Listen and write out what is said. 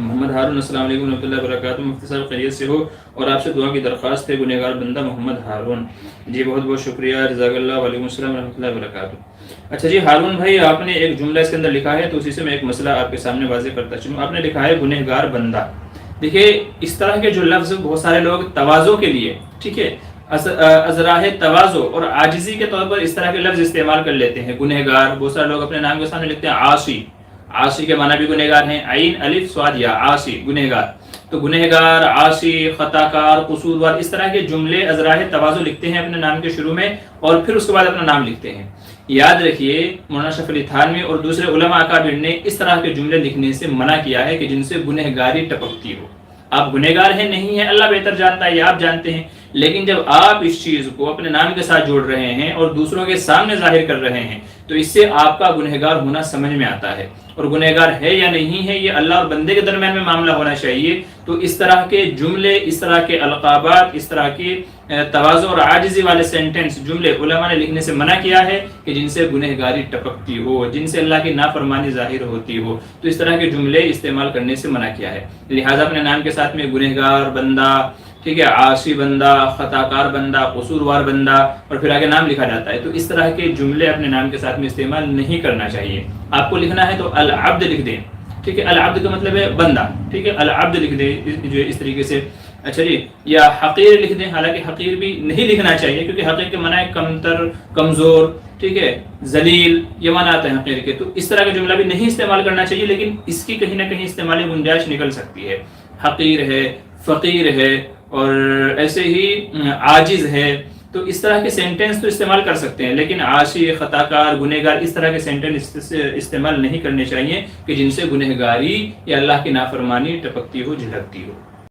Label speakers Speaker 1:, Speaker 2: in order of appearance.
Speaker 1: محمد ہارون السلام علیکم ورحمۃ اللہ وبرکاتہ، مفتی صاحب خیریت سے ہو؟ اور آپ سے دعا کی درخواست ہے، گنہگار بندہ محمد ہارون۔ جی بہت بہت شکریہ، جزاک اللہ، وعلیکم السلام ورحمۃ اللہ وبرکاتہ۔ اچھا جی ہارون بھائی، آپ نے ایک جملہ اس کے اندر لکھا ہے تو اسی سے میں ایک مسئلہ آپ کے سامنے واضح کرتا چلوں۔ آپ نے لکھا ہے گنہگار بندہ۔ دیکھیے اس طرح کے جو لفظ بہت سارے لوگ تواضع کے لیے، ٹھیک ہے، ازراہ تواضع اور عاجزی کے طور پر اس طرح کے لفظ استعمال کر لیتے ہیں۔ گنہگار، بہت سارے لوگ اپنے نام کے سامنے لکھتے ہیں عاصی، عاصی کے معنی بھی گنہگار ہیں، عین الف صاد یا، عاصی گنہگار۔ تو گنہگار، عاصی، خطا کار، قصوروار، اس طرح کے جملے ازراہ تواضع لکھتے ہیں اپنے نام کے شروع میں، اور پھر اس کے بعد اپنا نام لکھتے ہیں۔ یاد رکھیے مولانا شریف علی تھانوی اور دوسرے علماء اکابر نے اس طرح کے جملے لکھنے سے منع کیا ہے کہ جن سے گنہگاری ٹپکتی ہو۔ آپ گنہگار ہیں نہیں ہیں، اللہ بہتر جانتا ہے، یہ آپ جانتے ہیں، لیکن جب آپ اس چیز کو اپنے نام کے ساتھ جوڑ رہے ہیں اور دوسروں کے سامنے ظاہر کر رہے ہیں تو اس سے آپ کا گنہگار ہونا سمجھ میں آتا ہے۔ اور گنہگار ہے یا نہیں ہے یہ اللہ اور بندے کے درمیان میں معاملہ ہونا چاہیے۔ تو اس طرح کے جملے، اس طرح کے القابات، اس طرح کے تواضع اور عاجزی والے سینٹنس، جملے علماء نے لکھنے سے منع کیا ہے کہ جن سے گنہگاری ٹپکتی ہو، جن سے اللہ کی نافرمانی ظاہر ہوتی ہو، تو اس طرح کے جملے استعمال کرنے سے منع کیا ہے۔ لہٰذا اپنے نام کے ساتھ میں گنہگار بندہ، ٹھیک ہے، عاصی بندہ، خطا کار بندہ، قصوروار بندہ، اور پھر آگے نام لکھا جاتا ہے، تو اس طرح کے جملے اپنے نام کے ساتھ میں استعمال نہیں کرنا چاہیے۔ آپ کو لکھنا ہے تو العبد لکھ دیں، ٹھیک ہے، العبد کا مطلب ہے بندہ، ٹھیک ہے، العبد لکھ دیں جو اس طریقے سے۔ اچھا جی، یا حقیر لکھ دیں، حالانکہ حقیر بھی نہیں لکھنا چاہیے کیونکہ حقیر کے معنی ہے کمتر، کمزور، ٹھیک ہے، ذلیل، یہ معنی آتا ہے حقیر کے۔ تو اس طرح کا جملہ بھی نہیں استعمال کرنا چاہیے، لیکن اس کی کہیں نہ کہیں استعمالی گنجائش نکل سکتی ہے۔ حقیر ہے، فقیر ہے، اور ایسے ہی عاجز ہے، تو اس طرح کے سینٹنس تو استعمال کر سکتے ہیں، لیکن عاصی، خطا کار، گنہگار، اس طرح کے سینٹنس استعمال نہیں کرنے چاہیے کہ جن سے گنہگاری یا اللہ کی نافرمانی ٹپکتی ہو، جھلکتی ہو۔